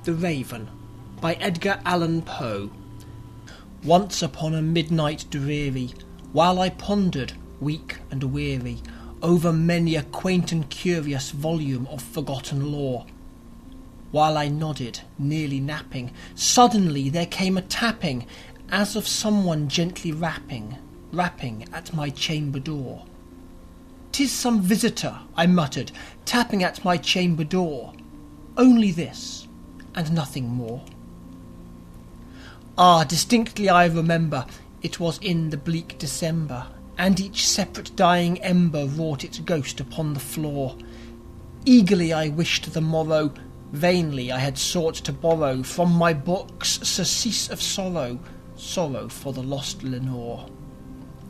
The Raven by Edgar Allan Poe. Once upon a midnight dreary, while I pondered, weak and weary, over many a quaint and curious volume of forgotten lore, while I nodded, nearly napping, suddenly there came a tapping, as of someone gently rapping at my chamber door. "'Tis some visitor," I muttered, "tapping at my chamber door. Only this, and nothing more." Ah, distinctly I remember, it was in the bleak December, and each separate dying ember wrought its ghost upon the floor. Eagerly I wished the morrow, vainly I had sought to borrow from my books surcease of sorrow, sorrow for the lost Lenore,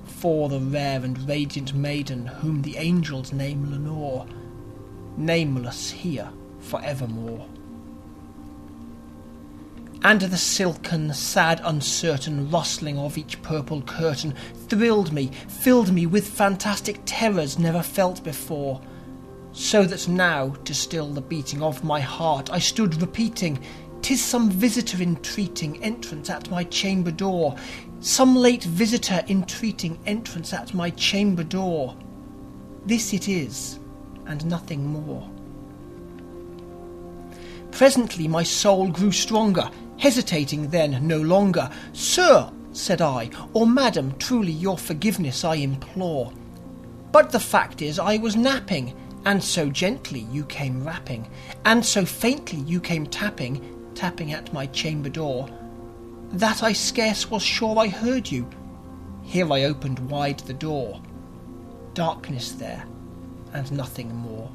for the rare and radiant maiden whom the angels name Lenore, nameless here for evermore. And the silken, sad, uncertain rustling of each purple curtain thrilled me, filled me with fantastic terrors never felt before, so that now, to still the beating of my heart, I stood repeating, "'Tis some visitor entreating entrance at my chamber door, some late visitor entreating entrance at my chamber door. This it is, and nothing more." Presently my soul grew stronger, hesitating then no longer. "Sir," said I, "or madam, truly your forgiveness I implore. But the fact is I was napping, and so gently you came rapping, and so faintly you came tapping at my chamber door, that I scarce was sure I heard you." Here I opened wide the door. Darkness there, and nothing more.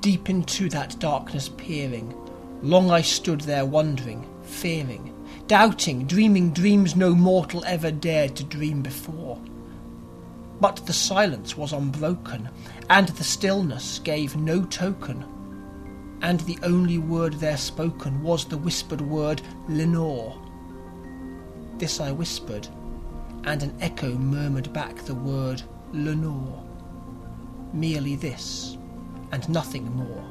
Deep into that darkness peering, long I stood there wondering, fearing, doubting, dreaming dreams no mortal ever dared to dream before. But the silence was unbroken, and the stillness gave no token, and the only word there spoken was the whispered word Lenore. This I whispered, and an echo murmured back the word Lenore. Merely this, and nothing more.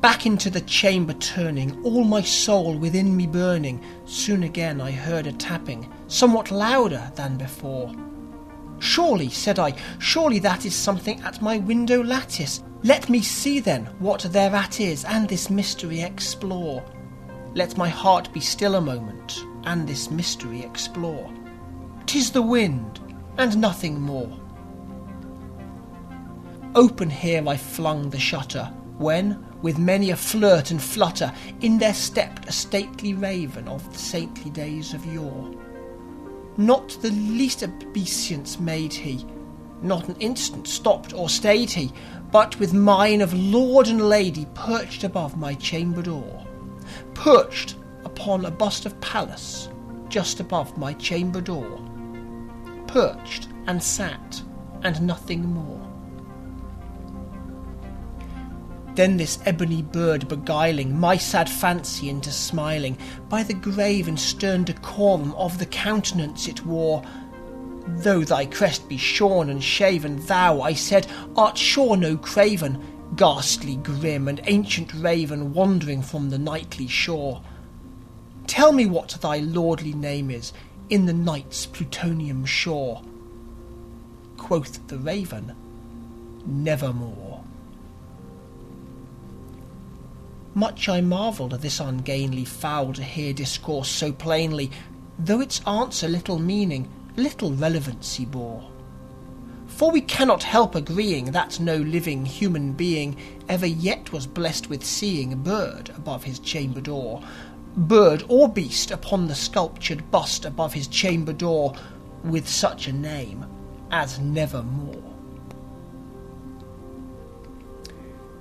Back into the chamber turning, all my soul within me burning, soon again I heard a tapping, somewhat louder than before. "Surely," said I, "surely that is something at my window lattice. Let me see then what thereat is, and this mystery explore. Let my heart be still a moment, and this mystery explore. 'Tis the wind, and nothing more." Open here I flung the shutter, when, with many a flirt and flutter, in there stepped a stately raven of the saintly days of yore. Not the least obeisance made he, not an instant stopped or stayed he, but with mien of lord and lady perched above my chamber door, perched upon a bust of Pallas just above my chamber door, perched and sat, and nothing more. Then this ebony bird beguiling my sad fancy into smiling, by the grave and stern decorum of the countenance it wore, "Though thy crest be shorn and shaven, thou," I said, "art sure no craven, ghastly, grim, and ancient raven wandering from the nightly shore. Tell me what thy lordly name is in the night's plutonian shore." Quoth the raven, "Nevermore." Much I marvelled at this ungainly fowl to hear discourse so plainly, though its answer little meaning, little relevancy bore. For we cannot help agreeing that no living human being ever yet was blessed with seeing a bird above his chamber door, bird or beast upon the sculptured bust above his chamber door, with such a name as Nevermore.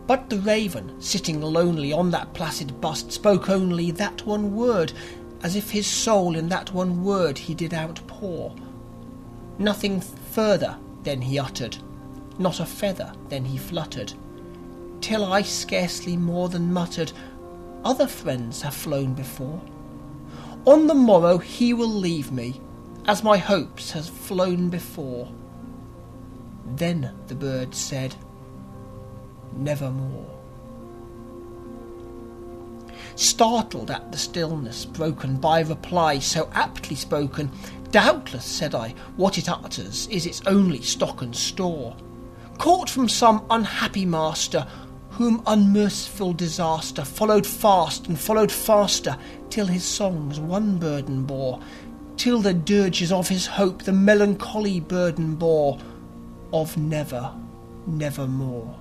But the raven, sitting lonely on that placid bust, spoke only that one word, as if his soul in that one word he did outpour. Nothing further then he uttered, not a feather then he fluttered, till I scarcely more than muttered, "Other friends have flown before. On the morrow he will leave me, as my hopes have flown before." Then the bird said, nevermore. Startled at the stillness broken by reply so aptly spoken, doubtless, said I, what it utters is its only stock and store, caught from some unhappy master, whom unmerciful disaster followed fast and followed faster, till his songs one burden bore, till the dirges of his hope the melancholy burden bore of never, nevermore.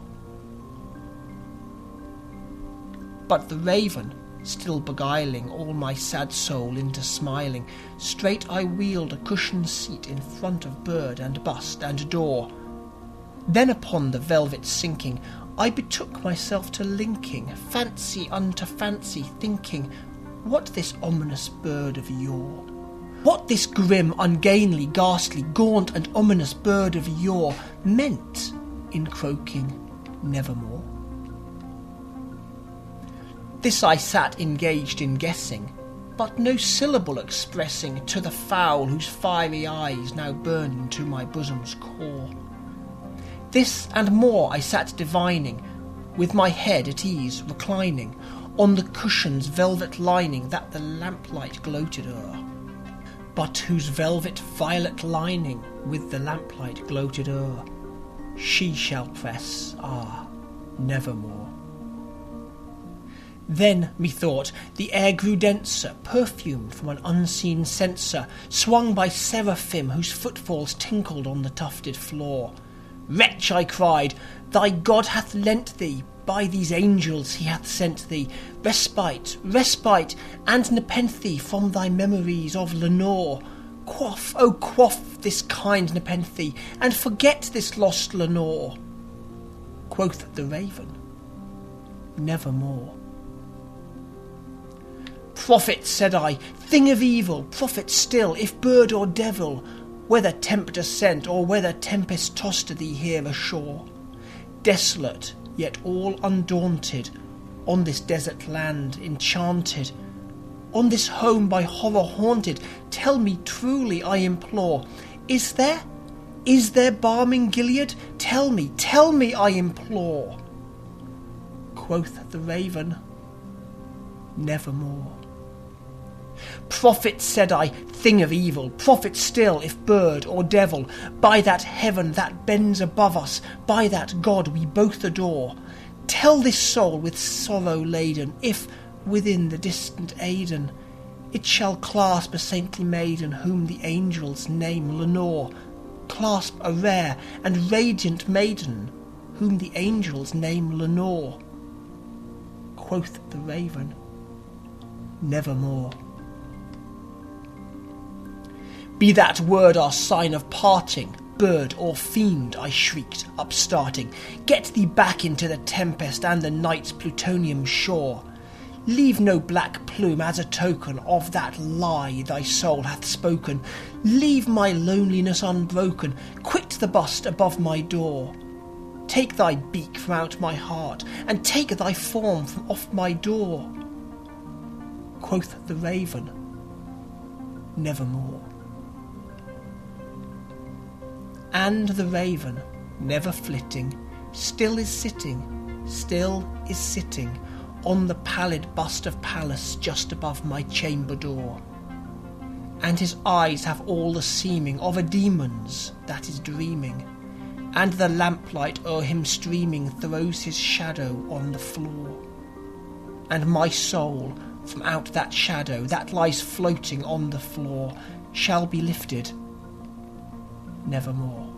But the raven, still beguiling all my sad soul into smiling, straight I wheeled a cushioned seat in front of bird and bust and door. Then upon the velvet sinking, I betook myself to linking fancy unto fancy, thinking what this ominous bird of yore, what this grim, ungainly, ghastly, gaunt and ominous bird of yore meant in croaking nevermore. This I sat engaged in guessing, but no syllable expressing to the fowl whose fiery eyes now burned into my bosom's core. This and more I sat divining, with my head at ease reclining on the cushion's velvet lining that the lamplight gloated o'er, but whose velvet violet lining with the lamplight gloated o'er she shall press, nevermore. Then, methought, the air grew denser, perfumed from an unseen censer, swung by seraphim whose footfalls tinkled on the tufted floor. Wretch, I cried, thy God hath lent thee, by these angels he hath sent thee, respite, respite, and nepenthe from thy memories of Lenore. Quaff, oh quaff this kind nepenthe, and forget this lost Lenore. Quoth the raven, nevermore. Prophet, said I, thing of evil, prophet still, if bird or devil, whether tempter sent or whether tempest tossed thee here ashore, desolate yet all undaunted, on this desert land enchanted, on this home by horror haunted, tell me truly, I implore, is there balm in Gilead? Tell me, I implore. Quoth the raven, nevermore. Prophet, said I, thing of evil, prophet still, if bird or devil, by that heaven that bends above us, by that God we both adore, tell this soul with sorrow laden, if, within the distant Aidenn, it shall clasp a saintly maiden whom the angels name Lenore, clasp a rare and radiant maiden whom the angels name Lenore. Quoth the raven, nevermore. Be that word our sign of parting, bird or fiend, I shrieked, upstarting, get thee back into the tempest and the night's plutonium shore. Leave no black plume as a token of that lie thy soul hath spoken. Leave my loneliness unbroken, quit the bust above my door. Take thy beak from out my heart, and take thy form from off my door. Quoth the raven, nevermore. And the raven, never flitting, still is sitting on the pallid bust of Pallas just above my chamber door. And his eyes have all the seeming of a demon's that is dreaming, and the lamplight o'er him streaming throws his shadow on the floor. And my soul from out that shadow that lies floating on the floor shall be lifted nevermore.